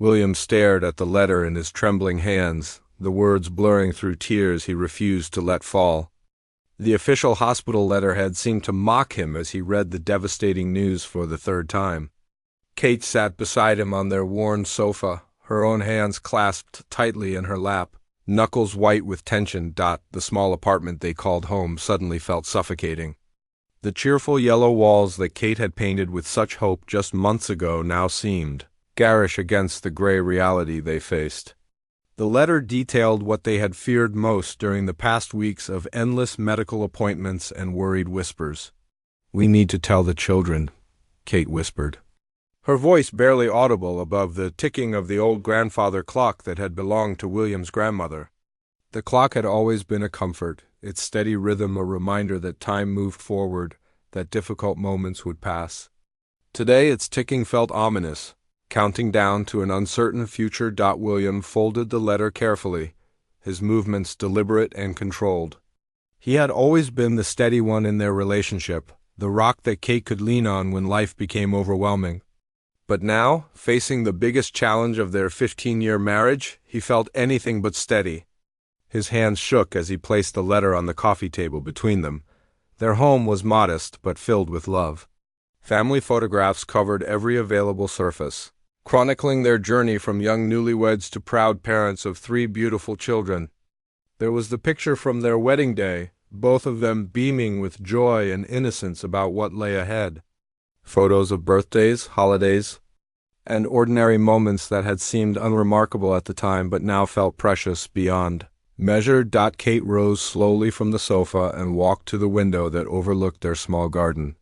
William stared at the letter in his trembling hands, the words blurring through tears he refused to let fall. The official hospital letterhead seemed to mock him as he read the devastating news for the third time. Kate sat beside him on their worn sofa, her own hands clasped tightly in her lap, knuckles white with tension. The small apartment they called home suddenly felt suffocating. The cheerful yellow walls that Kate had painted with such hope just months ago now seemed garish against the gray reality they faced. The letter detailed what they had feared most during the past weeks of endless medical appointments and worried whispers. "We need to tell the children," Kate whispered, her voice barely audible above the ticking of the old grandfather clock that had belonged to William's grandmother. The clock had always been a comfort, its steady rhythm a reminder that time moved forward, that difficult moments would pass. Today its ticking felt ominous, counting down to an uncertain future. William folded the letter carefully, his movements deliberate and controlled. He had always been the steady one in their relationship, the rock that Kate could lean on when life became overwhelming. But now, facing the biggest challenge of their 15-year marriage, he felt anything but steady. His hands shook as he placed the letter on the coffee table between them. Their home was modest but filled with love. Family photographs covered every available surface, chronicling their journey from young newlyweds to proud parents of 3 beautiful children. There was the picture from their wedding day, both of them beaming with joy and innocence about what lay ahead. Photos of birthdays, holidays, and ordinary moments that had seemed unremarkable at the time but now felt precious beyond measure. Kate rose slowly from the sofa and walked to the window that overlooked their small garden.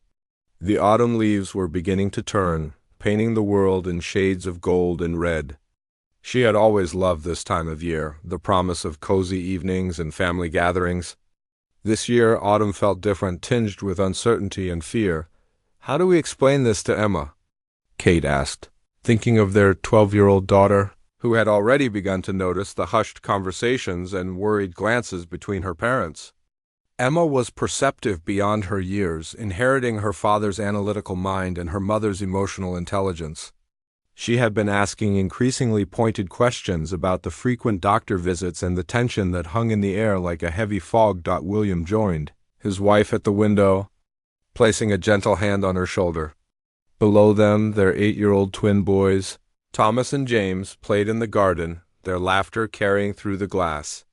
The autumn leaves were beginning to turn, painting the world in shades of gold and red. She had always loved this time of year, the promise of cozy evenings and family gatherings. This year, autumn felt different, tinged with uncertainty and fear. "How do we explain this to Emma?" Kate asked, thinking of their 12-year-old daughter, who had already begun to notice the hushed conversations and worried glances between her parents. Emma was perceptive beyond her years, inheriting her father's analytical mind and her mother's emotional intelligence. She had been asking increasingly pointed questions about the frequent doctor visits and the tension that hung in the air like a heavy fog. William joined, his wife at the window, placing a gentle hand on her shoulder. Below them, their 8-year-old twin boys, Thomas and James, played in the garden, their laughter carrying through the glass.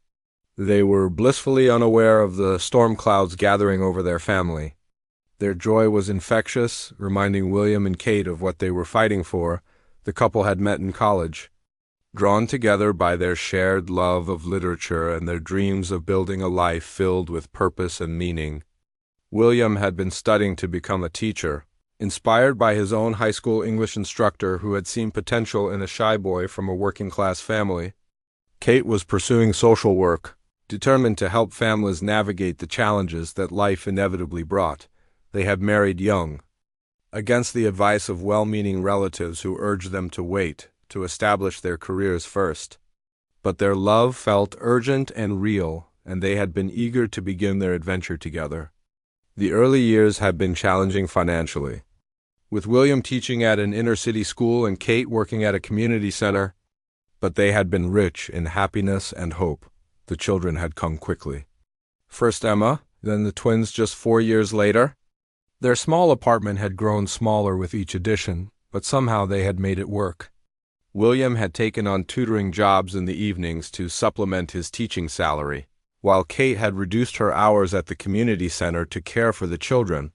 They were blissfully unaware of the storm clouds gathering over their family. Their joy was infectious, reminding William and Kate of what they were fighting for. The couple had met in college. Drawn together by their shared love of literature and their dreams of building a life filled with purpose and meaning, William had been studying to become a teacher, inspired by his own high school English instructor who had seen potential in a shy boy from a working-class family. Kate was pursuing social work, determined to help families navigate the challenges that life inevitably brought. They had married young, against the advice of well-meaning relatives who urged them to wait, to establish their careers first. But their love felt urgent and real, and they had been eager to begin their adventure together. The early years had been challenging financially. With William teaching at an inner-city school and Kate working at a community center, but they had been rich in happiness and hope. The children had come quickly. First Emma, then the twins just 4 years later. Their small apartment had grown smaller with each addition, but somehow they had made it work. William had taken on tutoring jobs in the evenings to supplement his teaching salary, while Kate had reduced her hours at the community center to care for the children.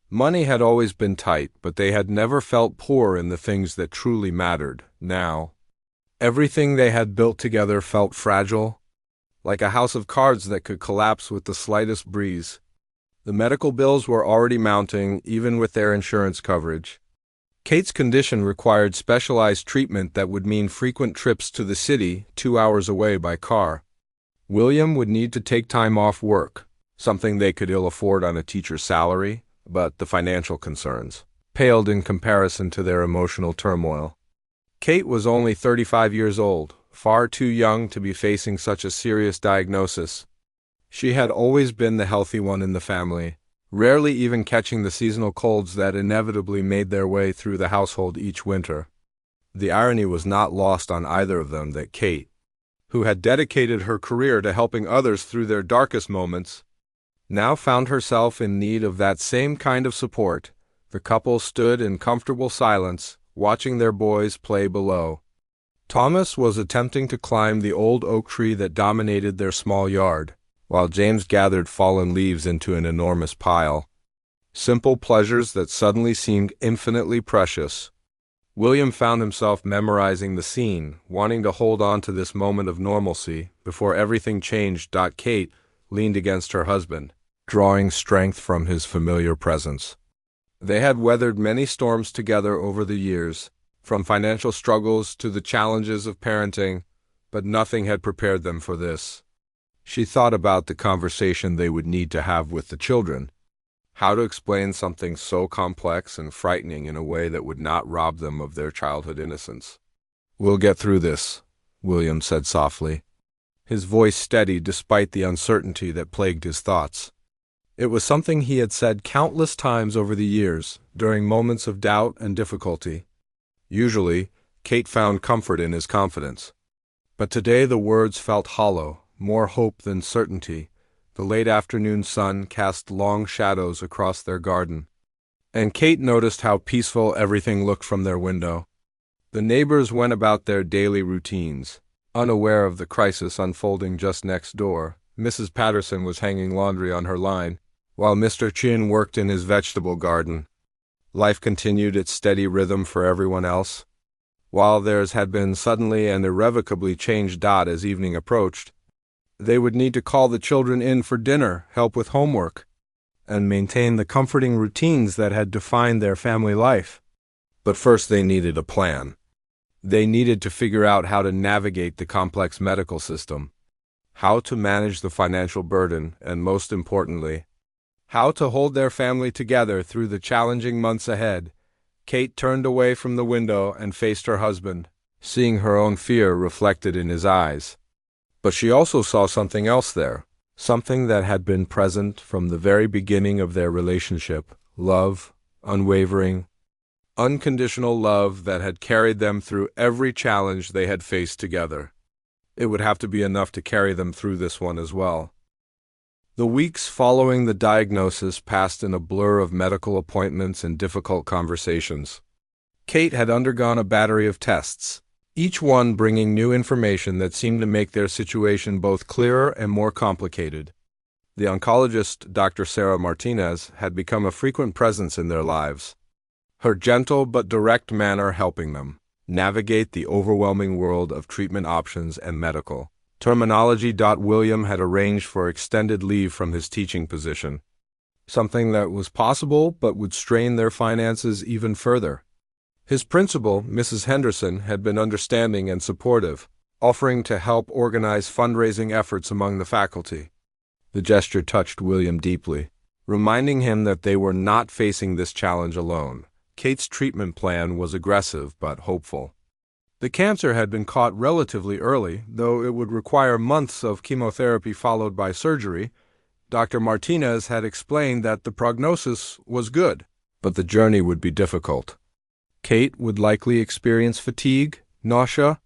Money had always been tight, but they had never felt poor in the things that truly mattered. Now, everything they had built together felt fragile, like a house of cards that could collapse with the slightest breeze. The medical bills were already mounting, even with their insurance coverage. Kate's condition required specialized treatment that would mean frequent trips to the city, 2 hours away by car. William would need to take time off work, something they could ill afford on a teacher's salary, but the financial concerns paled in comparison to their emotional turmoil. Kate was only 35 years old, far too young to be facing such a serious diagnosis. She had always been the healthy one in the family, rarely even catching the seasonal colds that inevitably made their way through the household each winter. The irony was not lost on either of them that Kate, who had dedicated her career to helping others through their darkest moments, now found herself in need of that same kind of support. The couple stood in comfortable silence, watching their boys play below. Thomas was attempting to climb the old oak tree that dominated their small yard, while James gathered fallen leaves into an enormous pile. Simple pleasures that suddenly seemed infinitely precious. William found himself memorizing the scene, wanting to hold on to this moment of normalcy before everything changed. Kate leaned against her husband, drawing strength from his familiar presence. They had weathered many storms together over the years, from financial struggles to the challenges of parenting, but nothing had prepared them for this. She thought about the conversation they would need to have with the children. How to explain something so complex and frightening in a way that would not rob them of their childhood innocence. "We'll get through this," William said softly, his voice steady despite the uncertainty that plagued his thoughts. It was something he had said countless times over the years, during moments of doubt and difficulty. Usually, Kate found comfort in his confidence. But today the words felt hollow, more hope than certainty. The late afternoon sun cast long shadows across their garden, and Kate noticed how peaceful everything looked from their window. The neighbors went about their daily routines, unaware of the crisis unfolding just next door. Mrs. Patterson was hanging laundry on her line, while Mr. Chin worked in his vegetable garden. Life continued its steady rhythm for everyone else, while theirs had been suddenly and irrevocably changed. As evening approached, they would need to call the children in for dinner, help with homework, and maintain the comforting routines that had defined their family life. But first they needed a plan. They needed to figure out how to navigate the complex medical system, how to manage the financial burden, and most importantly, how to hold their family together through the challenging months ahead. Kate turned away from the window and faced her husband, seeing her own fear reflected in his eyes. But she also saw something else there, something that had been present from the very beginning of their relationship: love, unwavering, unconditional love that had carried them through every challenge they had faced together. It would have to be enough to carry them through this one as well. The weeks following the diagnosis passed in a blur of medical appointments and difficult conversations. Kate had undergone a battery of tests, each one bringing new information that seemed to make their situation both clearer and more complicated. The oncologist, Dr. Sarah Martinez, had become a frequent presence in their lives, her gentle but direct manner helping them navigate the overwhelming world of treatment options and medical terminology. William had arranged for extended leave from his teaching position, something that was possible but would strain their finances even further. His principal, Mrs. Henderson, had been understanding and supportive, offering to help organize fundraising efforts among the faculty. The gesture touched William deeply, reminding him that they were not facing this challenge alone. Kate's treatment plan was aggressive but hopeful. The cancer had been caught relatively early, though it would require months of chemotherapy followed by surgery. Dr. Martinez had explained that the prognosis was good, but the journey would be difficult. Kate would likely experience fatigue, nausea,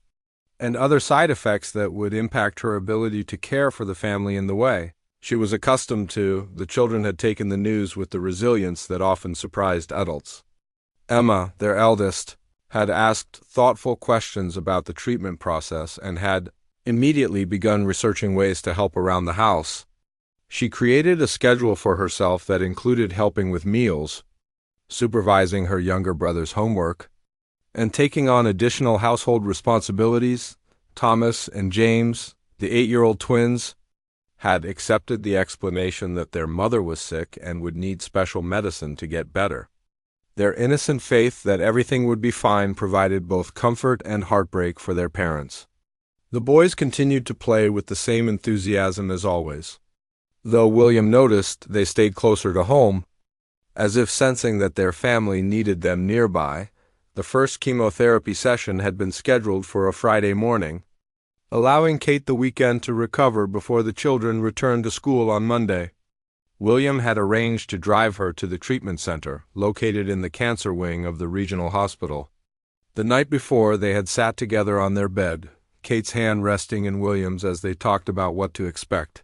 and other side effects that would impact her ability to care for the family in the way she was accustomed to. The children had taken the news with the resilience that often surprised adults. Emma, their eldest, had asked thoughtful questions about the treatment process and had immediately begun researching ways to help around the house. She created a schedule for herself that included helping with meals, supervising her younger brother's homework, and taking on additional household responsibilities. Thomas and James, the 8-year-old twins, had accepted the explanation that their mother was sick and would need special medicine to get better. Their innocent faith that everything would be fine provided both comfort and heartbreak for their parents. The boys continued to play with the same enthusiasm as always, though William noticed they stayed closer to home, as if sensing that their family needed them nearby. The first chemotherapy session had been scheduled for a Friday morning, allowing Kate the weekend to recover before the children returned to school on Monday. William had arranged to drive her to the treatment center, located in the cancer wing of the regional hospital. The night before, they had sat together on their bed, Kate's hand resting in William's as they talked about what to expect.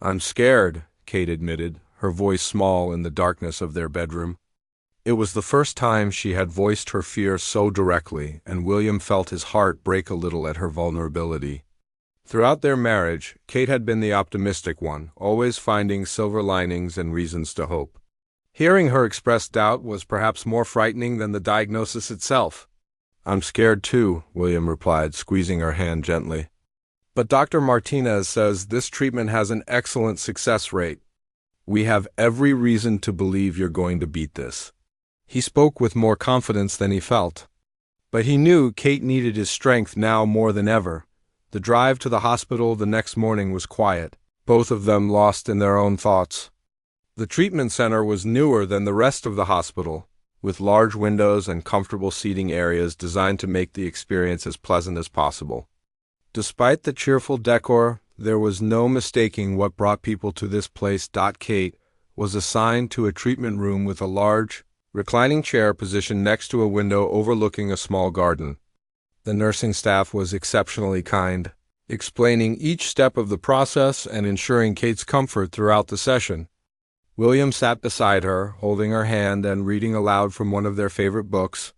"I'm scared," Kate admitted, her voice small in the darkness of their bedroom. It was the first time she had voiced her fear so directly, and William felt his heart break a little at her vulnerability. Throughout their marriage, Kate had been the optimistic one, always finding silver linings and reasons to hope. Hearing her express doubt was perhaps more frightening than the diagnosis itself. "I'm scared too," William replied, squeezing her hand gently. "But Dr. Martinez says this treatment has an excellent success rate. We have every reason to believe you're going to beat this." He spoke with more confidence than he felt. But he knew Kate needed his strength now more than ever. The drive to the hospital the next morning was quiet, both of them lost in their own thoughts. The treatment center was newer than the rest of the hospital, with large windows and comfortable seating areas designed to make the experience as pleasant as possible. Despite the cheerful decor, there was no mistaking what brought people to this place. Kate was assigned to a treatment room with a large, reclining chair positioned next to a window overlooking a small garden. The nursing staff was exceptionally kind, explaining each step of the process and ensuring Kate's comfort throughout the session. William sat beside her, holding her hand and reading aloud from one of their favorite books,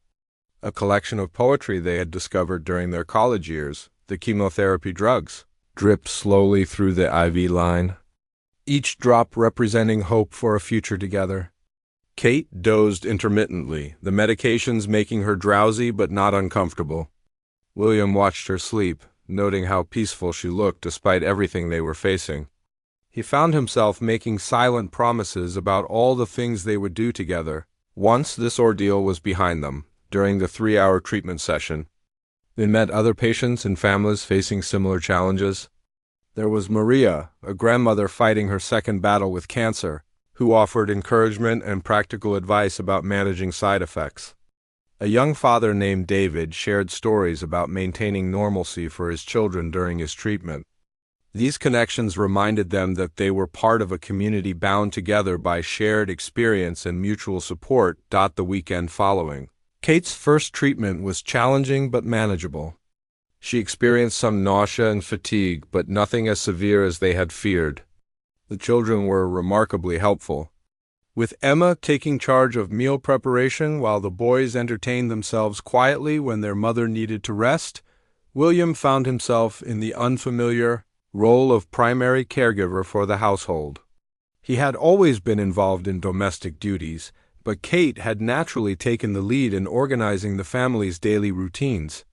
a collection of poetry they had discovered during their college years. The chemotherapy drugs dripped slowly through the IV line, each drop representing hope for a future together. Kate dozed intermittently, the medications making her drowsy but not uncomfortable. William watched her sleep, noting how peaceful she looked despite everything they were facing. He found himself making silent promises about all the things they would do together once this ordeal was behind them. During the 3-hour treatment session, they met other patients and families facing similar challenges. There was Maria, a grandmother fighting her second battle with cancer, who offered encouragement and practical advice about managing side effects. A young father named David shared stories about maintaining normalcy for his children during his treatment. These connections reminded them that they were part of a community bound together by shared experience and mutual support. The weekend following, Kate's first treatment was challenging but manageable. She experienced some nausea and fatigue, but nothing as severe as they had feared. The children were remarkably helpful, with Emma taking charge of meal preparation while the boys entertained themselves quietly when their mother needed to rest. William found himself in the unfamiliar role of primary caregiver for the household. He had always been involved in domestic duties, but Kate had naturally taken the lead in organizing the family's daily routines.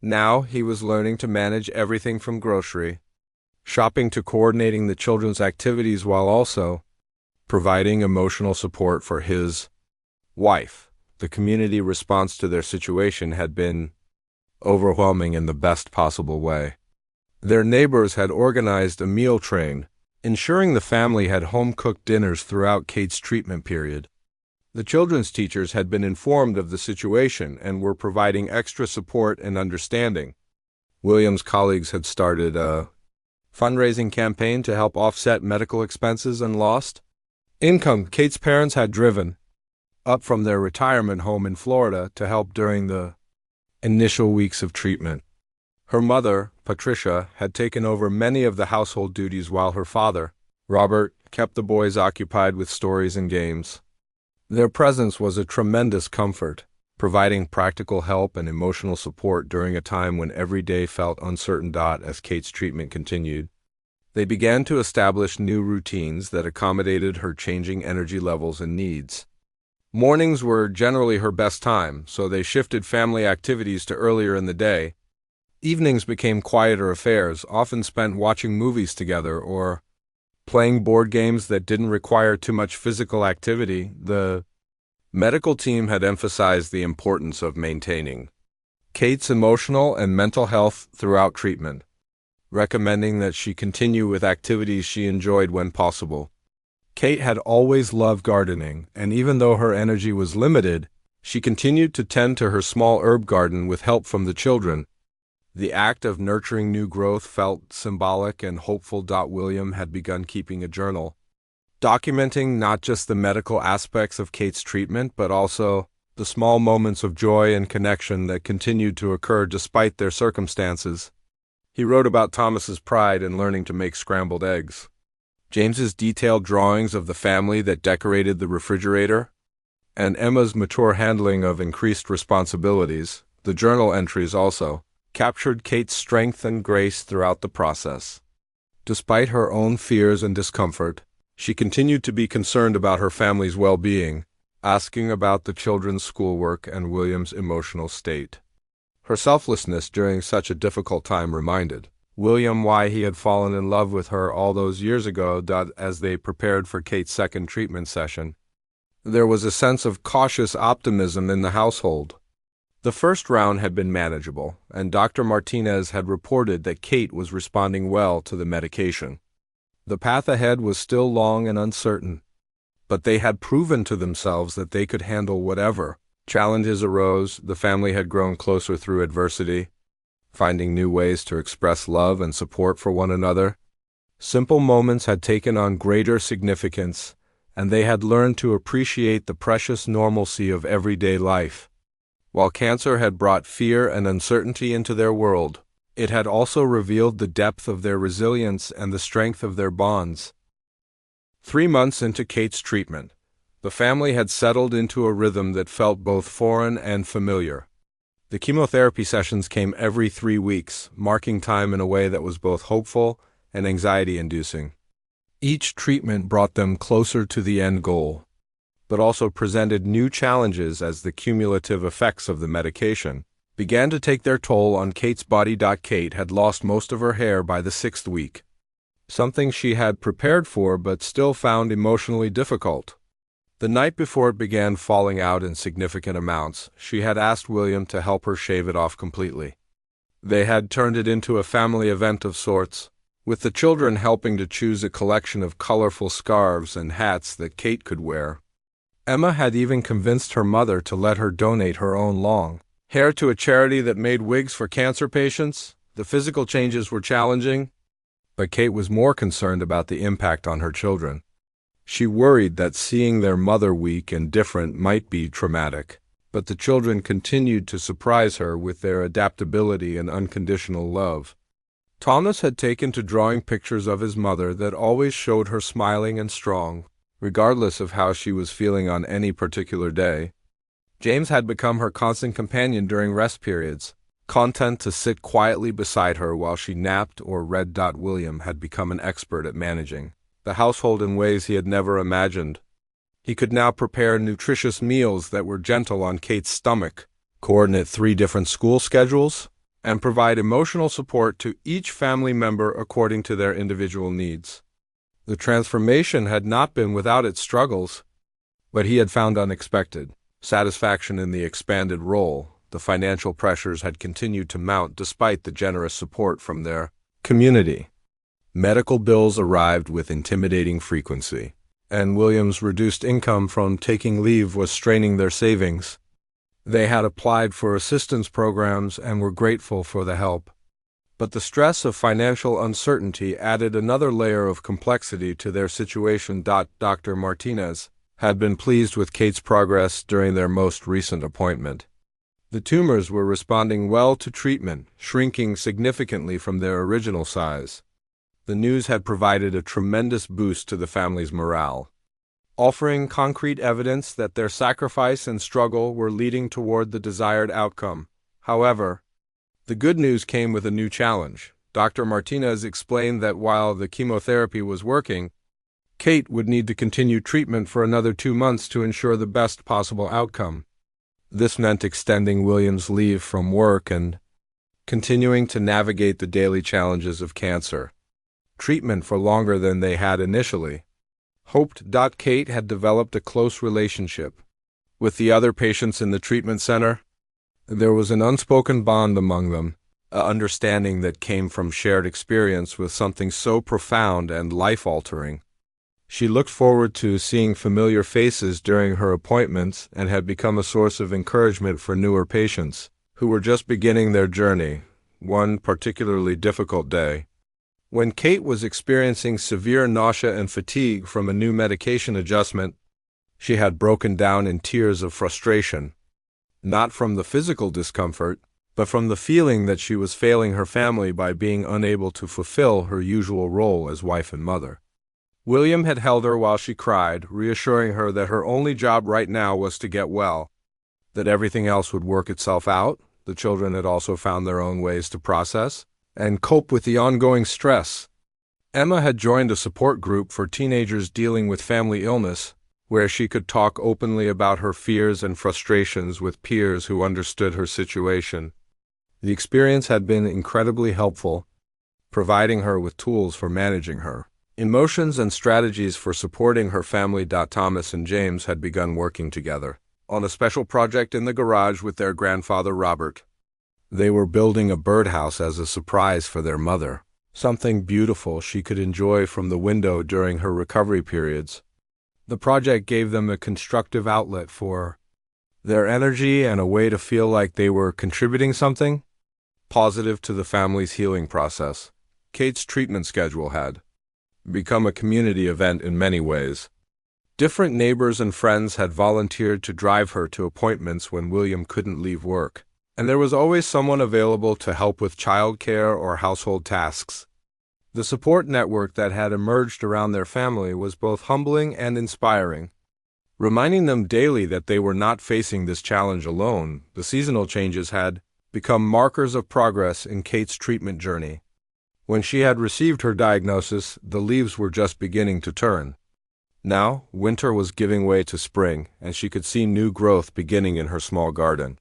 Now he was learning to manage everything from grocery shopping to coordinating the children's activities while also providing emotional support for his wife. The community response to their situation had been overwhelming in the best possible way. Their neighbors had organized a meal train, ensuring the family had home-cooked dinners throughout Kate's treatment period. The children's teachers had been informed of the situation and were providing extra support and understanding. William's colleagues had started a fundraising campaign to help offset medical expenses and lost income Kate's parents had driven up from their retirement home in Florida to help during the initial weeks of treatment. Her mother, Patricia, had taken over many of the household duties while her father, Robert, kept the boys occupied with stories and games. Their presence was a tremendous comfort, providing practical help and emotional support during a time when every day felt uncertain. As Kate's treatment continued, they began to establish new routines that accommodated her changing energy levels and needs. Mornings were generally her best time, so they shifted family activities to earlier in the day. Evenings became quieter affairs, often spent watching movies together or playing board games that didn't require too much physical activity. The medical team had emphasized the importance of maintaining Kate's emotional and mental health throughout treatment, recommending that she continue with activities she enjoyed when possible. Kate had always loved gardening, and even though her energy was limited, she continued to tend to her small herb garden with help from the children. The act of nurturing new growth felt symbolic and hopeful. William had begun keeping a journal, documenting not just the medical aspects of Kate's treatment, but also the the small moments of joy and connection that continued to occur despite their circumstances. He wrote about Thomas's pride in learning to make scrambled eggs, James's detailed drawings of the family that decorated the refrigerator, and Emma's mature handling of increased responsibilities. The journal entries also captured Kate's strength and grace throughout the process. Despite her own fears and discomfort, she continued to be concerned about her family's well-being, asking about the children's schoolwork and William's emotional state. Her selflessness during such a difficult time reminded William why he had fallen in love with her all those years ago. As they prepared for Kate's second treatment session, there was a sense of cautious optimism in the household. The first round had been manageable, and Dr. Martinez had reported that Kate was responding well to the medication. The path ahead was still long and uncertain, but they had proven to themselves that they could handle whatever challenges arose. The family had grown closer through adversity, finding new ways to express love and support for one another. Simple moments had taken on greater significance, and they had learned to appreciate the precious normalcy of everyday life. While cancer had brought fear and uncertainty into their world, it had also revealed the depth of their resilience and the strength of their bonds. 3 months into Kate's treatment, the family had settled into a rhythm that felt both foreign and familiar. The chemotherapy sessions came every 3 weeks, marking time in a way that was both hopeful and anxiety-inducing. Each treatment brought them closer to the end goal, but also presented new challenges as the cumulative effects of the medication began to take their toll on Kate's body. Kate had lost most of her hair by the 6th week, something she had prepared for but still found emotionally difficult. The night before it began falling out in significant amounts, she had asked William to help her shave it off completely. They had turned it into a family event of sorts, with the children helping to choose a collection of colorful scarves and hats that Kate could wear. Emma had even convinced her mother to let her donate her own long hair to a charity that made wigs for cancer patients. The physical changes were challenging, but Kate was more concerned about the impact on her children. She worried that seeing their mother weak and different might be traumatic, but the children continued to surprise her with their adaptability and unconditional love. Thomas had taken to drawing pictures of his mother that always showed her smiling and strong, regardless of how she was feeling on any particular day. James had become her constant companion during rest periods, content to sit quietly beside her while she napped or read. William had become an expert at managing the household in ways he had never imagined. He could now prepare nutritious meals that were gentle on Kate's stomach, coordinate 3 different school schedules, and provide emotional support to each family member according to their individual needs. The transformation had not been without its struggles, but he had found unexpected satisfaction in the expanded role. The financial pressures had continued to mount despite the generous support from their community. Medical bills arrived with intimidating frequency, and William's reduced income from taking leave was straining their savings. They had applied for assistance programs and were grateful for the help. But the stress of financial uncertainty added another layer of complexity to their situation. Dr. Martinez had been pleased with Kate's progress during their most recent appointment. The tumors were responding well to treatment, shrinking significantly from their original size. The news had provided a tremendous boost to the family's morale, offering concrete evidence that their sacrifice and struggle were leading toward the desired outcome. However, the good news came with a new challenge. Dr. Martinez explained that while the chemotherapy was working, Kate would need to continue treatment for another 2 months to ensure the best possible outcome. This meant extending William's leave from work and continuing to navigate the daily challenges of cancer treatment for longer than they had initially hoped. Kate had developed a close relationship with the other patients in the treatment center. There was an unspoken bond among them, an understanding that came from shared experience with something so profound and life-altering. She looked forward to seeing familiar faces during her appointments and had become a source of encouragement for newer patients who were just beginning their journey. One particularly difficult day, when Kate was experiencing severe nausea and fatigue from a new medication adjustment, she had broken down in tears of frustration. not from the physical discomfort, but from the feeling that she was failing her family by being unable to fulfill her usual role as wife and mother. William had held her while she cried, reassuring her that her only job right now was to get well, that everything else would work itself out. The children had also found their own ways to process and cope with the ongoing stress. Emma had joined a support group for teenagers dealing with family illness, where she could talk openly about her fears and frustrations with peers who understood her situation. The experience had been incredibly helpful, providing her with tools for managing her emotions and strategies for supporting her family. Thomas and James had begun working together on a special project in the garage with their grandfather Robert. They were building a birdhouse as a surprise for their mother, something beautiful she could enjoy from the window during her recovery periods. The project gave them a constructive outlet for their energy and a way to feel like they were contributing something positive to the family's healing process. Kate's treatment schedule had become a community event in many ways. Different neighbors and friends had volunteered to drive her to appointments when William couldn't leave work, and there was always someone available to help with childcare or household tasks. The support network that had emerged around their family was both humbling and inspiring, reminding them daily that they were not facing this challenge alone. The seasonal changes had become markers of progress in Kate's treatment journey. When she had received her diagnosis, the leaves were just beginning to turn. Now, winter was giving way to spring, and she could see new growth beginning in her small garden.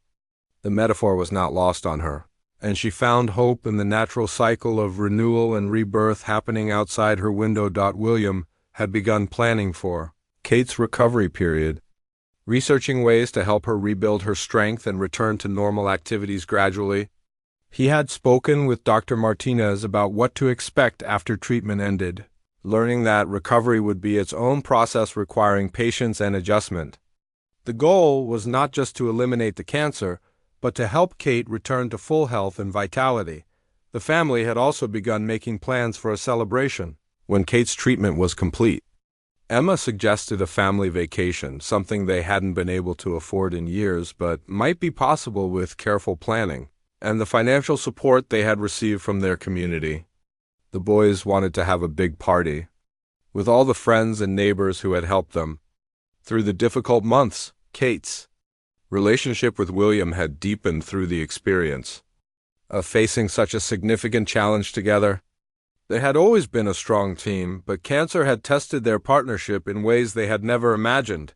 The metaphor was not lost on her, and she found hope in the natural cycle of renewal and rebirth happening outside her window. William had begun planning for Kate's recovery period, researching ways to help her rebuild her strength and return to normal activities gradually. He had spoken with Dr. Martinez about what to expect after treatment ended, learning that recovery would be its own process requiring patience and adjustment. The goal was not just to eliminate the cancer, but to help Kate return to full health and vitality. The family had also begun making plans for a celebration when Kate's treatment was complete. Emma suggested a family vacation, something they hadn't been able to afford in years but might be possible with careful planning and the financial support they had received from their community. The boys wanted to have a big party, with all the friends and neighbors who had helped them through the difficult months. Kate's relationship with William had deepened through the experience of facing such a significant challenge together. They had always been a strong team, but cancer had tested their partnership in ways they had never imagined.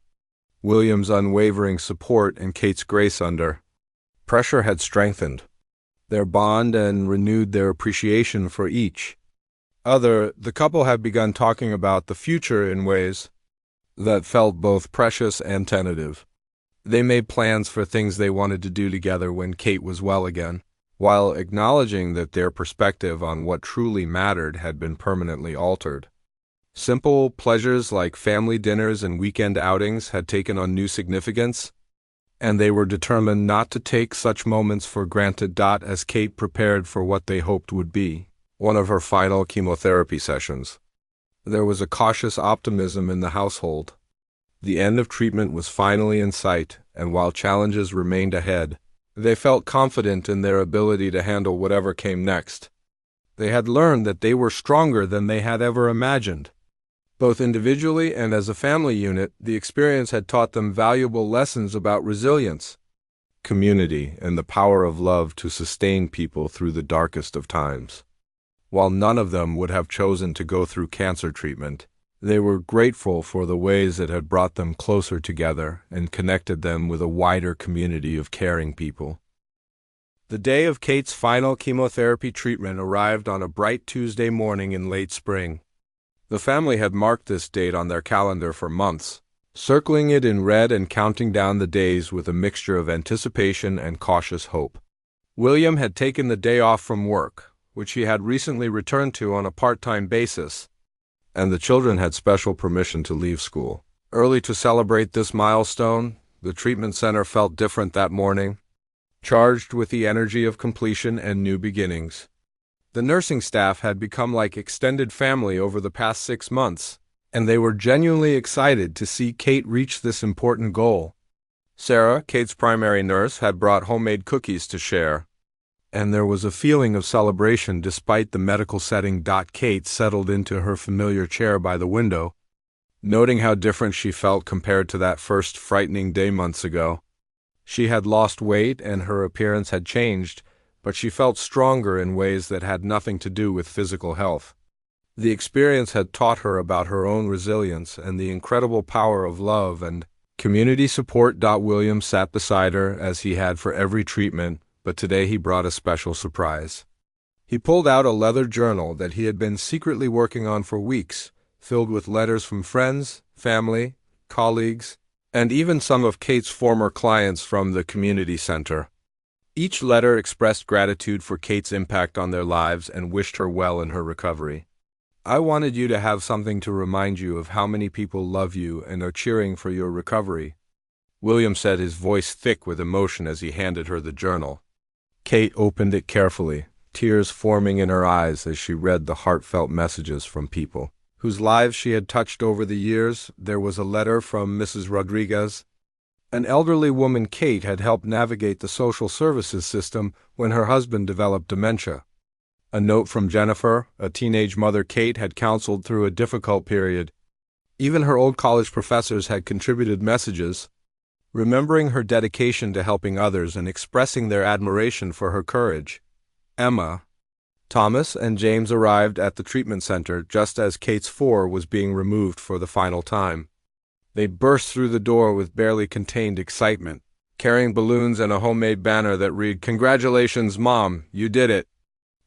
William's unwavering support and Kate's grace under pressure had strengthened their bond and renewed their appreciation for each other. The couple had begun talking about the future in ways that felt both precious and tentative. They made plans for things they wanted to do together when Kate was well again, while acknowledging that their perspective on what truly mattered had been permanently altered. Simple pleasures like family dinners and weekend outings had taken on new significance, and they were determined not to take such moments for granted. As Kate prepared for what they hoped would be one of her final chemotherapy sessions, there was a cautious optimism in the household. The end of treatment was finally in sight, and while challenges remained ahead, they felt confident in their ability to handle whatever came next. They had learned that they were stronger than they had ever imagined. Both individually and as a family unit, the experience had taught them valuable lessons about resilience, community, and the power of love to sustain people through the darkest of times. While none of them would have chosen to go through cancer treatment, they were grateful for the ways it had brought them closer together and connected them with a wider community of caring people. The day of Kate's final chemotherapy treatment arrived on a bright Tuesday morning in late spring. The family had marked this date on their calendar for months, circling it in red and counting down the days with a mixture of anticipation and cautious hope. William had taken the day off from work, which he had recently returned to on a part-time basis, and the children had special permission to leave school early to celebrate this milestone. The treatment center felt different that morning, charged with the energy of completion and new beginnings. The nursing staff had become like extended family over the past 6 months, and they were genuinely excited to see Kate reach this important goal. Sarah, Kate's primary nurse, had brought homemade cookies to share, and there was a feeling of celebration despite the medical setting. Kate settled into her familiar chair by the window, noting how different she felt compared to that first frightening day months ago. She had lost weight and her appearance had changed, but she felt stronger in ways that had nothing to do with physical health. The experience had taught her about her own resilience and the incredible power of love and community support. William sat beside her as he had for every treatment, but today he brought a special surprise. He pulled out a leather journal that he had been secretly working on for weeks, filled with letters from friends, family, colleagues, and even some of Kate's former clients from the community center. Each letter expressed gratitude for Kate's impact on their lives and wished her well in her recovery. "I wanted you to have something to remind you of how many people love you and are cheering for your recovery," William said, his voice thick with emotion as he handed her the journal. Kate opened it carefully, tears forming in her eyes as she read the heartfelt messages from people whose lives she had touched over the years. There was a letter from Mrs. Rodriguez, an elderly woman Kate had helped navigate the social services system when her husband developed dementia. A note from Jennifer, a teenage mother Kate had counseled through a difficult period. Even her old college professors had contributed messages, remembering her dedication to helping others and expressing their admiration for her courage. Emma, Thomas, and James arrived at the treatment center just as Kate's 4 was being removed for the final time. They burst through the door with barely contained excitement, carrying balloons and a homemade banner that read, "Congratulations, Mom, you did it."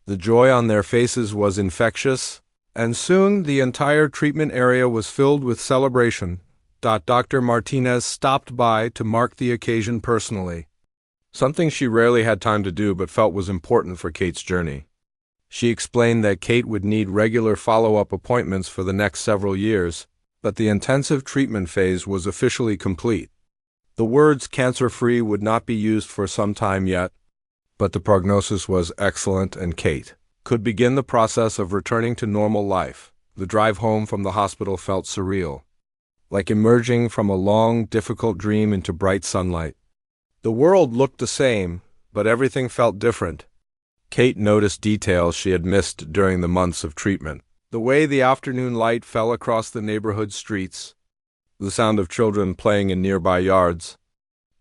The joy on their faces was infectious, and soon the entire treatment area was filled with celebration. Dr. Martinez stopped by to mark the occasion personally, something she rarely had time to do but felt was important for Kate's journey. She explained that Kate would need regular follow-up appointments for the next several years, but the intensive treatment phase was officially complete. The words cancer-free would not be used for some time yet, but the prognosis was excellent and Kate could begin the process of returning to normal life. The drive home from the hospital felt surreal, like emerging from a long, difficult dream into bright sunlight. The world looked the same, but everything felt different. Kate noticed details she had missed during the months of treatment. The way the afternoon light fell across the neighborhood streets, the sound of children playing in nearby yards,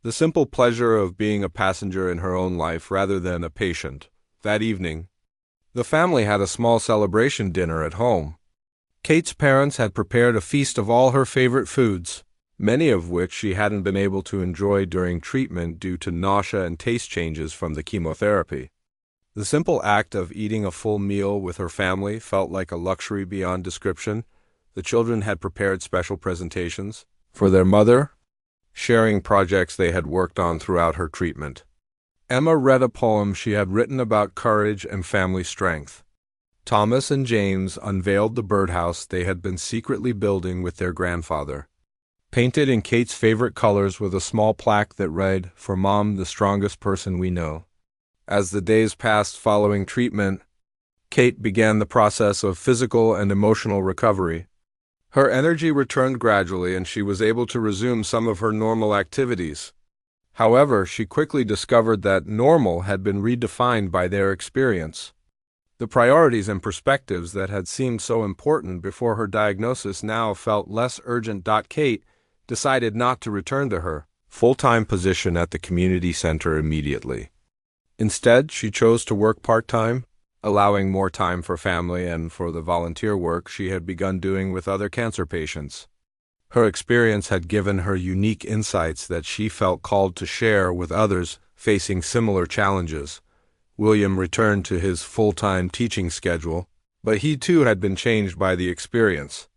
the simple pleasure of being a passenger in her own life rather than a patient. That evening, the family had a small celebration dinner at home. Kate's parents had prepared a feast of all her favorite foods, many of which she hadn't been able to enjoy during treatment due to nausea and taste changes from the chemotherapy. The simple act of eating a full meal with her family felt like a luxury beyond description. The children had prepared special presentations for their mother, sharing projects they had worked on throughout her treatment. Emma read a poem she had written about courage and family strength. Thomas and James unveiled the birdhouse they had been secretly building with their grandfather, painted in Kate's favorite colors with a small plaque that read, "For Mom, the strongest person we know." As the days passed following treatment, Kate began the process of physical and emotional recovery. Her energy returned gradually and she was able to resume some of her normal activities. However, she quickly discovered that normal had been redefined by their experience. The priorities and perspectives that had seemed so important before her diagnosis now felt less urgent. Kate decided not to return to her full-time position at the community center immediately. Instead, she chose to work part-time, allowing more time for family and for the volunteer work she had begun doing with other cancer patients. Her experience had given her unique insights that she felt called to share with others facing similar challenges. William returned to his full-time teaching schedule, but he too had been changed by the experience.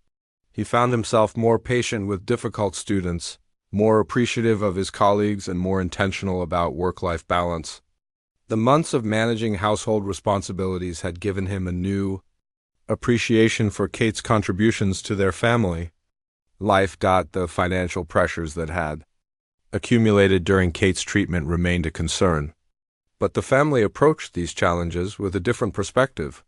He found himself more patient with difficult students, more appreciative of his colleagues, and more intentional about work-life balance. The months of managing household responsibilities had given him a new appreciation for Kate's contributions to their family life. The financial pressures that had accumulated during Kate's treatment remained a concern, but the family approached these challenges with a different perspective.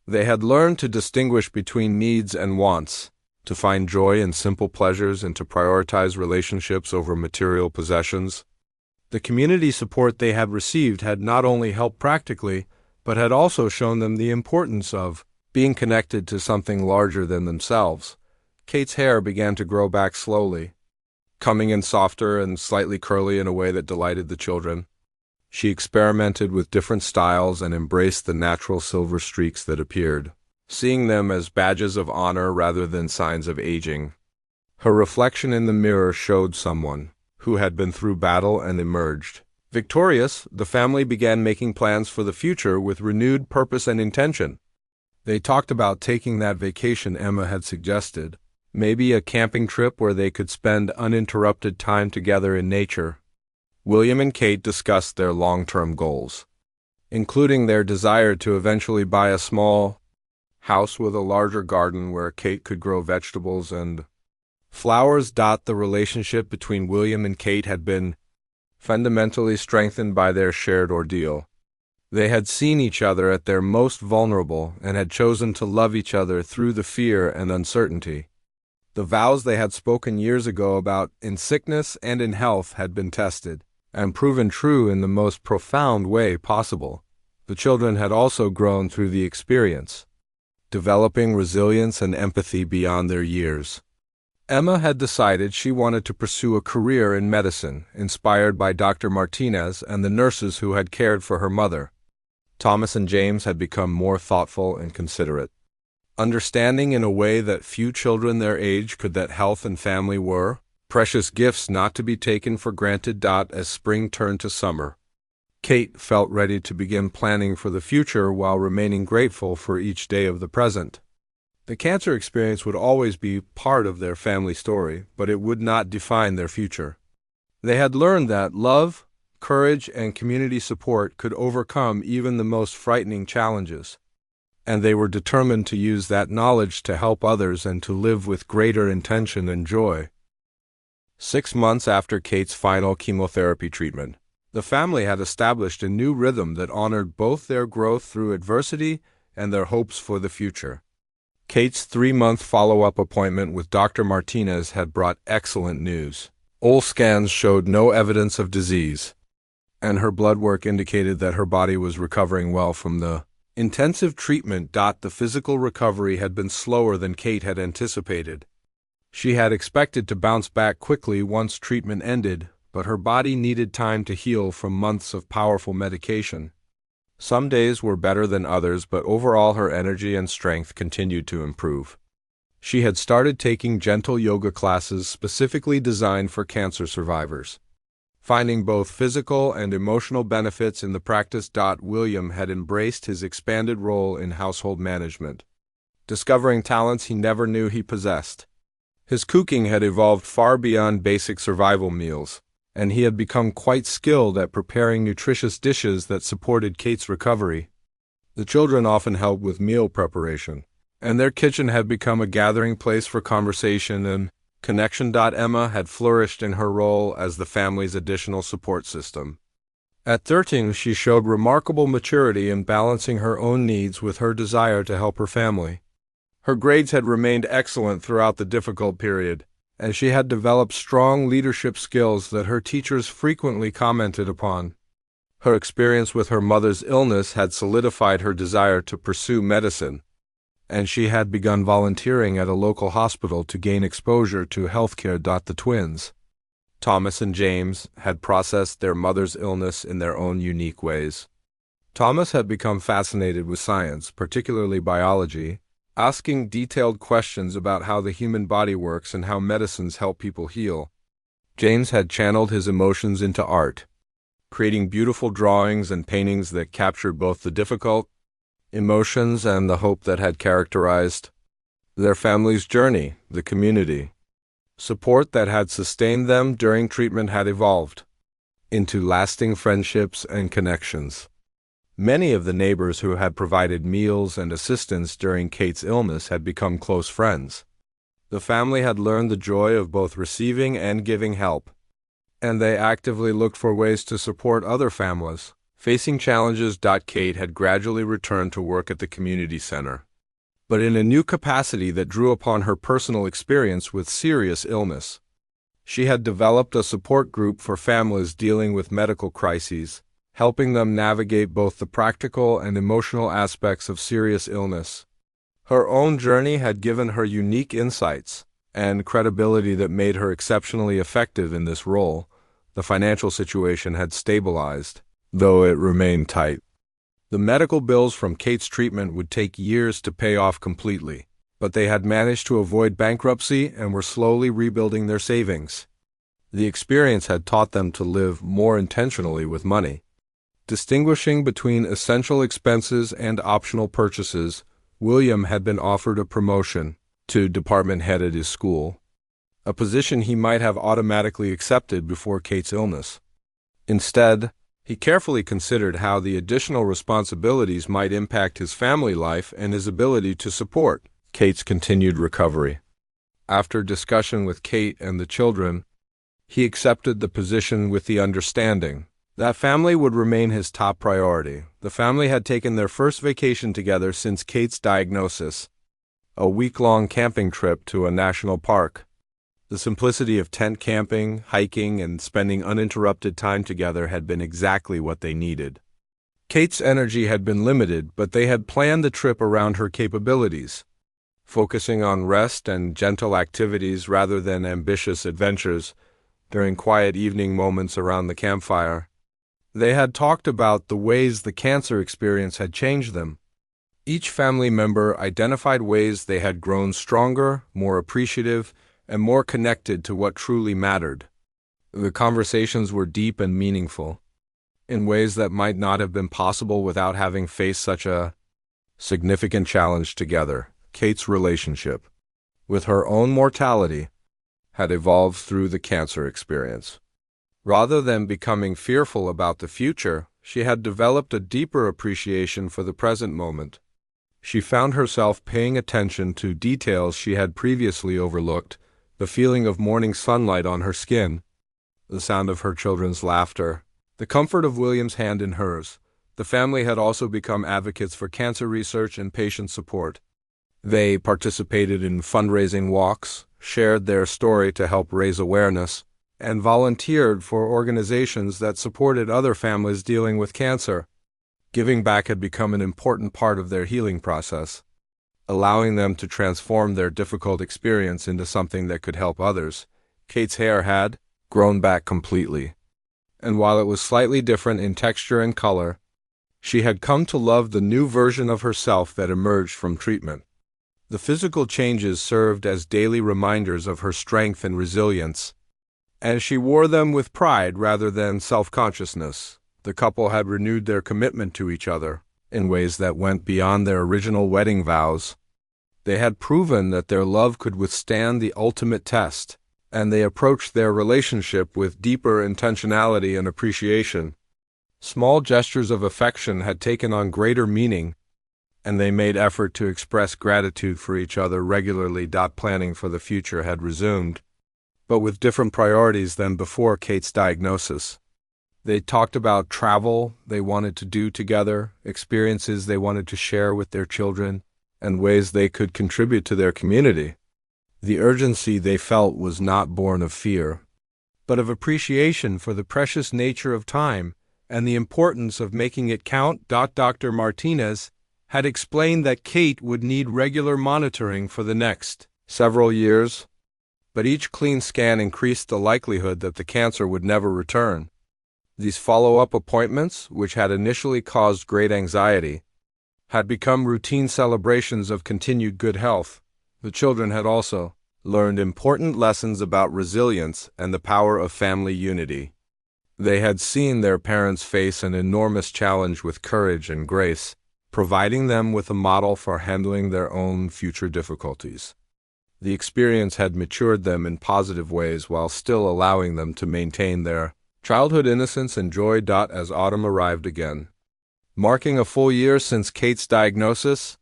They had learned to distinguish between needs and wants, to find joy in simple pleasures and to prioritize relationships over material possessions. The community support they had received had not only helped practically, but had also shown them the importance of being connected to something larger than themselves. Kate's hair began to grow back slowly, coming in softer and slightly curly in a way that delighted the children. She experimented with different styles and embraced the natural silver streaks that appeared, seeing them as badges of honor rather than signs of aging. Her reflection in the mirror showed someone who had been through battle and emerged. Victorious, the family began making plans for the future with renewed purpose and intention. They talked about taking that vacation Emma had suggested, maybe a camping trip where they could spend uninterrupted time together in nature. William and Kate discussed their long-term goals, including their desire to eventually buy a small house with a larger garden where Kate could grow vegetables and flowers. The relationship between William and Kate had been fundamentally strengthened by their shared ordeal. They had seen each other at their most vulnerable and had chosen to love each other through the fear and uncertainty. The vows they had spoken years ago about in sickness and in health had been tested and proven true in the most profound way possible. The children had also grown through the experience, developing resilience and empathy beyond their years. Emma had decided she wanted to pursue a career in medicine, inspired by Dr. Martinez and the nurses who had cared for her mother. Thomas and James had become more thoughtful and considerate, understanding in a way that few children their age could that health and family were precious gifts not to be taken for granted. As spring turned to summer, Kate felt ready to begin planning for the future while remaining grateful for each day of the present. The cancer experience would always be part of their family story, but it would not define their future. They had learned that love, courage, and community support could overcome even the most frightening challenges, and they were determined to use that knowledge to help others and to live with greater intention and joy. 6 months after Kate's final chemotherapy treatment, the family had established a new rhythm that honored both their growth through adversity and their hopes for the future. Kate's 3-month follow-up appointment with Dr. Martinez had brought excellent news. All scans showed no evidence of disease, and her blood work indicated that her body was recovering well from the intensive treatment. The physical recovery had been slower than Kate had anticipated. She had expected to bounce back quickly once treatment ended, but her body needed time to heal from months of powerful medication. Some days were better than others, but overall her energy and strength continued to improve. She had started taking gentle yoga classes specifically designed for cancer survivors, finding both physical and emotional benefits in the practice. William had embraced his expanded role in household management, discovering talents he never knew he possessed. His cooking had evolved far beyond basic survival meals, and he had become quite skilled at preparing nutritious dishes that supported Kate's recovery. The children often helped with meal preparation, and their kitchen had become a gathering place for conversation and connection. Emma had flourished in her role as the family's additional support system. At 13, she showed remarkable maturity in balancing her own needs with her desire to help her family. Her grades had remained excellent throughout the difficult period, and she had developed strong leadership skills that her teachers frequently commented upon. Her experience with her mother's illness had solidified her desire to pursue medicine, and she had begun volunteering at a local hospital to gain exposure to healthcare. The twins, Thomas and James, had processed their mother's illness in their own unique ways. Thomas had become fascinated with science, particularly biology, asking detailed questions about how the human body works and how medicines help people heal. James had channeled his emotions into art, creating beautiful drawings and paintings that captured both the difficult emotions and the hope that had characterized their family's journey. The community support that had sustained them during treatment had evolved into lasting friendships and connections. Many of the neighbors who had provided meals and assistance during Kate's illness had become close friends. The family had learned the joy of both receiving and giving help, and they actively looked for ways to support other families facing challenges. Kate had gradually returned to work at the community center, but in a new capacity that drew upon her personal experience with serious illness. She had developed a support group for families dealing with medical crises, helping them navigate both the practical and emotional aspects of serious illness. Her own journey had given her unique insights and credibility that made her exceptionally effective in this role. The financial situation had stabilized, though it remained tight. The medical bills from Kate's treatment would take years to pay off completely, but they had managed to avoid bankruptcy and were slowly rebuilding their savings. The experience had taught them to live more intentionally with money. Distinguishing between essential expenses and optional purchases, William had been offered a promotion to department head at his school, a position he might have automatically accepted before Kate's illness. Instead, he carefully considered how the additional responsibilities might impact his family life and his ability to support Kate's continued recovery. After discussion with Kate and the children, he accepted the position with the understanding that family would remain his top priority. The family had taken their first vacation together since Kate's diagnosis, a week-long camping trip to a national park. The simplicity of tent camping, hiking, and spending uninterrupted time together had been exactly what they needed. Kate's energy had been limited, but they had planned the trip around her capabilities, focusing on rest and gentle activities rather than ambitious adventures. During quiet evening moments around the campfire, they had talked about the ways the cancer experience had changed them. Each family member identified ways they had grown stronger, more appreciative, and more connected to what truly mattered. The conversations were deep and meaningful, in ways that might not have been possible without having faced such a significant challenge together. Kate's relationship with her own mortality had evolved through the cancer experience. Rather than becoming fearful about the future, she had developed a deeper appreciation for the present moment. She found herself paying attention to details she had previously overlooked: the feeling of morning sunlight on her skin, the sound of her children's laughter, the comfort of William's hand in hers. The family had also become advocates for cancer research and patient support. They participated in fundraising walks, shared their story to help raise awareness, and volunteered for organizations that supported other families dealing with cancer. Giving back had become an important part of their healing process, allowing them to transform their difficult experience into something that could help others. Kate's hair had grown back completely, and while it was slightly different in texture and color, she had come to love the new version of herself that emerged from treatment. The physical changes served as daily reminders of her strength and resilience, and she wore them with pride rather than self-consciousness. The couple had renewed their commitment to each other in ways that went beyond their original wedding vows. They had proven that their love could withstand the ultimate test, and they approached their relationship with deeper intentionality and appreciation. Small gestures of affection had taken on greater meaning, and they made effort to express gratitude for each other regularly. Planning for the future had resumed, but with different priorities than before Kate's diagnosis. They talked about travel they wanted to do together, experiences they wanted to share with their children, and ways they could contribute to their community. The urgency they felt was not born of fear, but of appreciation for the precious nature of time and the importance of making it count. Dr. Martinez had explained that Kate would need regular monitoring for the next several years, but each clean scan increased the likelihood that the cancer would never return. These follow-up appointments, which had initially caused great anxiety, had become routine celebrations of continued good health. The children had also learned important lessons about resilience and the power of family unity. They had seen their parents face an enormous challenge with courage and grace, providing them with a model for handling their own future difficulties. The experience had matured them in positive ways while still allowing them to maintain their childhood innocence and joy. As autumn arrived again, marking a full year since Kate's diagnosis,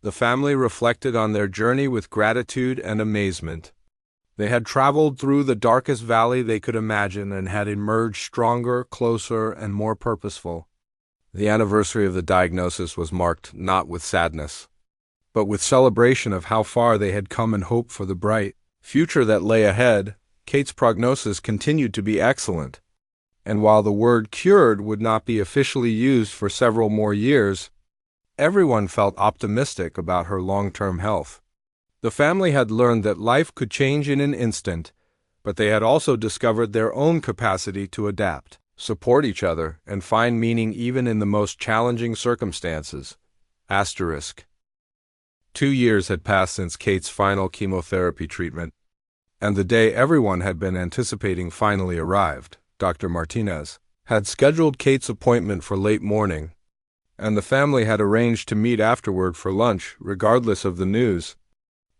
the family reflected on their journey with gratitude and amazement. They had traveled through the darkest valley they could imagine and had emerged stronger, closer, and more purposeful. The anniversary of the diagnosis was marked not with sadness, but with celebration of how far they had come and hope for the bright future that lay ahead. Kate's prognosis continued to be excellent, and while the word cured would not be officially used for several more years, everyone felt optimistic about her long-term health. The family had learned that life could change in an instant, but they had also discovered their own capacity to adapt, support each other, and find meaning even in the most challenging circumstances. Asterisk. 2 years had passed since Kate's final chemotherapy treatment, and the day everyone had been anticipating finally arrived. Dr. Martinez had scheduled Kate's appointment for late morning, and the family had arranged to meet afterward for lunch, regardless of the news.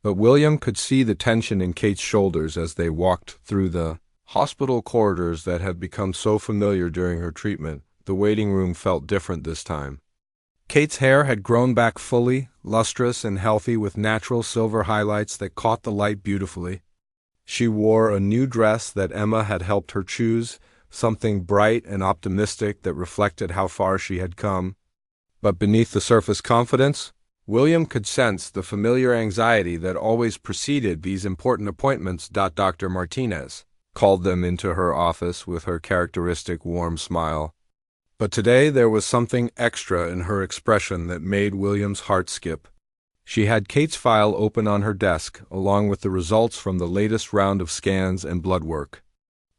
But William could see the tension in Kate's shoulders as they walked through the hospital corridors that had become so familiar during her treatment. The waiting room felt different this time. Kate's hair had grown back fully, lustrous and healthy, with natural silver highlights that caught the light beautifully. She wore a new dress that Emma had helped her choose, something bright and optimistic that reflected how far she had come. But beneath the surface confidence, William could sense the familiar anxiety that always preceded these important appointments. Dr. Martinez called them into her office with her characteristic warm smile. But today there was something extra in her expression that made William's heart skip. She had Kate's file open on her desk, along with the results from the latest round of scans and blood work.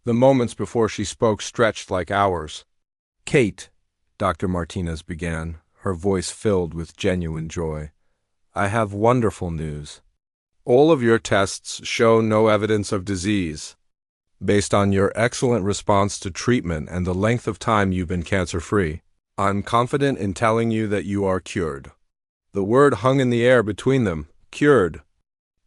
The moments before she spoke stretched like hours. "Kate," Dr. Martinez began, her voice filled with genuine joy, "I have wonderful news. All of your tests show no evidence of disease. Based on your excellent response to treatment and the length of time you've been cancer-free, I'm confident in telling you that you are cured." The word hung in the air between them, cured.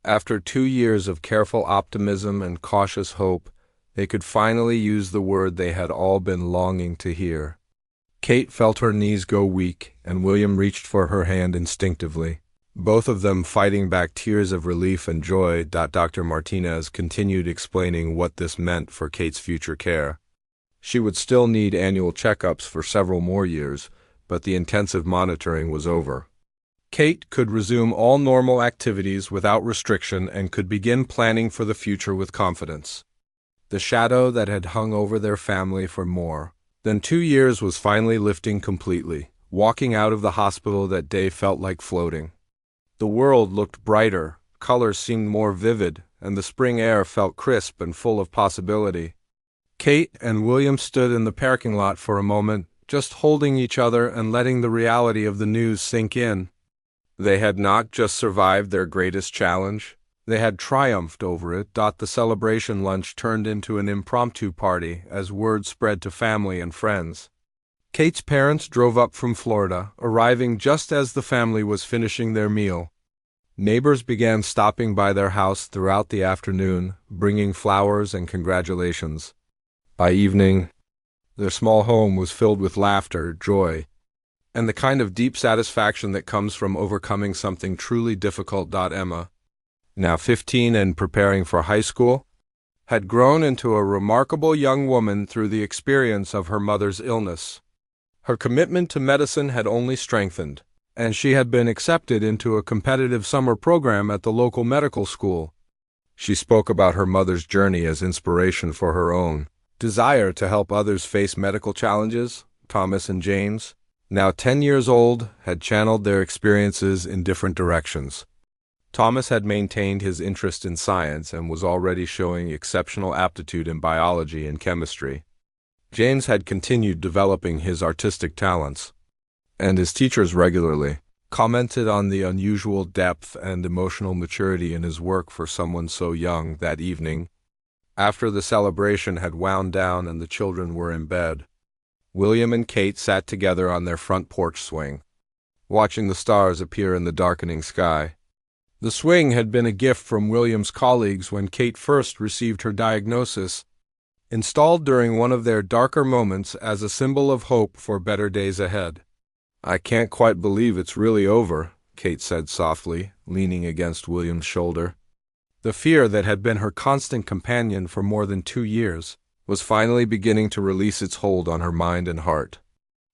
After 2 years of careful optimism and cautious hope, they could finally use the word they had all been longing to hear. Kate felt her knees go weak, and William reached for her hand instinctively, both of them fighting back tears of relief and joy. Dr. Martinez continued explaining what this meant for Kate's future care. She would still need annual checkups for several more years, but the intensive monitoring was over. Kate could resume all normal activities without restriction and could begin planning for the future with confidence. The shadow that had hung over their family for more than 2 years was finally lifting completely. Walking out of the hospital that day felt like floating. The world looked brighter, colors seemed more vivid, and the spring air felt crisp and full of possibility. Kate and William stood in the parking lot for a moment, just holding each other and letting the reality of the news sink in. They had not just survived their greatest challenge, they had triumphed over it. The celebration lunch turned into an impromptu party as word spread to family and friends. Kate's parents drove up from Florida, arriving just as the family was finishing their meal. Neighbors began stopping by their house throughout the afternoon, bringing flowers and congratulations. By evening, their small home was filled with laughter, joy, and the kind of deep satisfaction that comes from overcoming something truly difficult. Emma, now 15 and preparing for high school, had grown into a remarkable young woman through the experience of her mother's illness. Her commitment to medicine had only strengthened, and she had been accepted into a competitive summer program at the local medical school. She spoke about her mother's journey as inspiration for her own desire to help others face medical challenges. Thomas and James, now 10 years old, had channeled their experiences in different directions. Thomas had maintained his interest in science and was already showing exceptional aptitude in biology and chemistry. James had continued developing his artistic talents, and his teachers regularly commented on the unusual depth and emotional maturity in his work for someone so young. That evening, after the celebration had wound down and the children were in bed, William and Kate sat together on their front porch swing, watching the stars appear in the darkening sky. The swing had been a gift from William's colleagues when Kate first received her diagnosis, installed during one of their darker moments as a symbol of hope for better days ahead. "I can't quite believe it's really over," Kate said softly, leaning against William's shoulder. The fear that had been her constant companion for more than 2 years was finally beginning to release its hold on her mind and heart.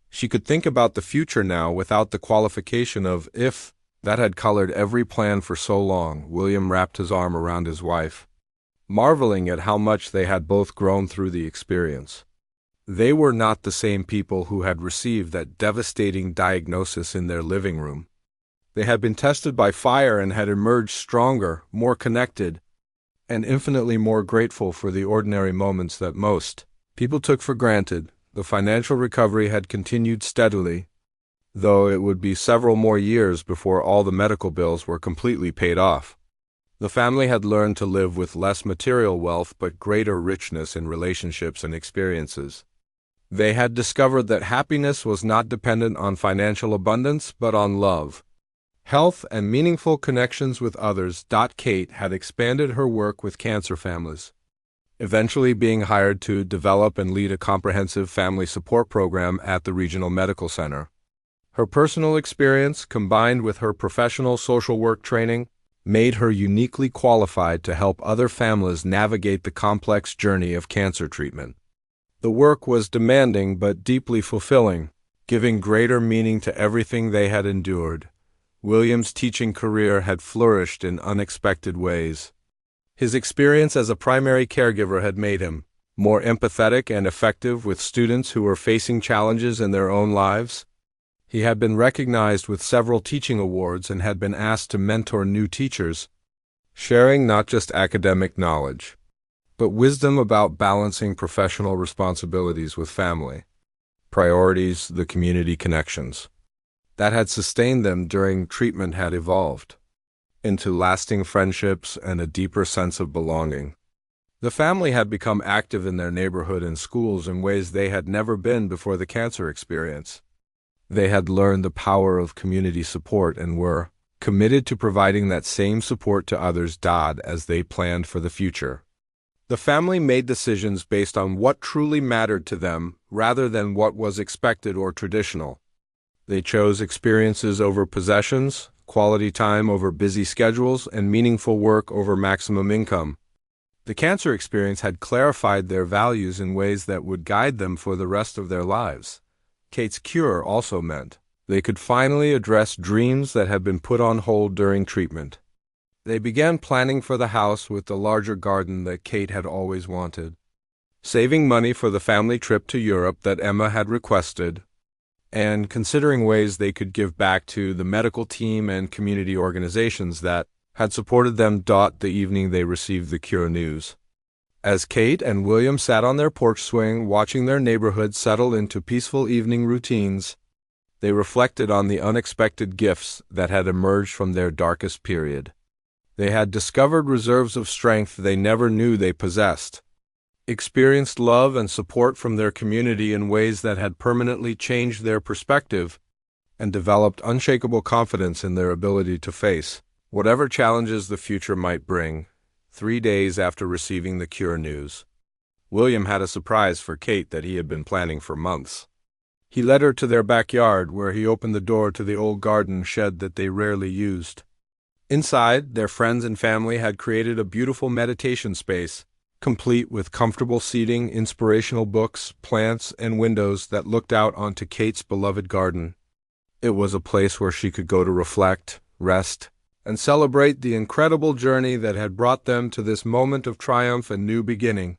She could think about the future now without the qualification of if, that had colored every plan for so long. William wrapped his arm around his wife, marveling at how much they had both grown through the experience. They were not the same people who had received that devastating diagnosis in their living room. They had been tested by fire and had emerged stronger, more connected, and infinitely more grateful for the ordinary moments that most people took for granted. The financial recovery had continued steadily, though it would be several more years before all the medical bills were completely paid off. The family had learned to live with less material wealth but greater richness in relationships and experiences. They had discovered that happiness was not dependent on financial abundance but on love, health, and meaningful connections with others. Kate had expanded her work with cancer families, eventually being hired to develop and lead a comprehensive family support program at the regional medical center. Her personal experience, combined with her professional social work training, made her uniquely qualified to help other families navigate the complex journey of cancer treatment. The work was demanding but deeply fulfilling, giving greater meaning to everything they had endured. William's teaching career had flourished in unexpected ways. His experience as a primary caregiver had made him more empathetic and effective with students who were facing challenges in their own lives. He had been recognized with several teaching awards and had been asked to mentor new teachers, sharing not just academic knowledge, but wisdom about balancing professional responsibilities with family priorities. The community connections that had sustained them during treatment had evolved into lasting friendships and a deeper sense of belonging. The family had become active in their neighborhood and schools in ways they had never been before the cancer experience. They had learned the power of community support and were committed to providing that same support to others as they planned for the future. The family made decisions based on what truly mattered to them rather than what was expected or traditional. They chose experiences over possessions, quality time over busy schedules, and meaningful work over maximum income. The cancer experience had clarified their values in ways that would guide them for the rest of their lives. Kate's cure also meant they could finally address dreams that had been put on hold during treatment. They began planning for the house with the larger garden that Kate had always wanted, saving money for the family trip to Europe that Emma had requested, and considering ways they could give back to the medical team and community organizations that had supported them. The evening they received the cure news. As Kate and William sat on their porch swing watching their neighborhood settle into peaceful evening routines, they reflected on the unexpected gifts that had emerged from their darkest period. They had discovered reserves of strength they never knew they possessed, experienced love and support from their community in ways that had permanently changed their perspective, and developed unshakable confidence in their ability to face whatever challenges the future might bring. 3 days after receiving the cure news, William had a surprise for Kate that he had been planning for months. He led her to their backyard, where he opened the door to the old garden shed that they rarely used. Inside, their friends and family had created a beautiful meditation space, complete with comfortable seating, inspirational books, plants, and windows that looked out onto Kate's beloved garden. It was a place where she could go to reflect, rest, and celebrate the incredible journey that had brought them to this moment of triumph and new beginning.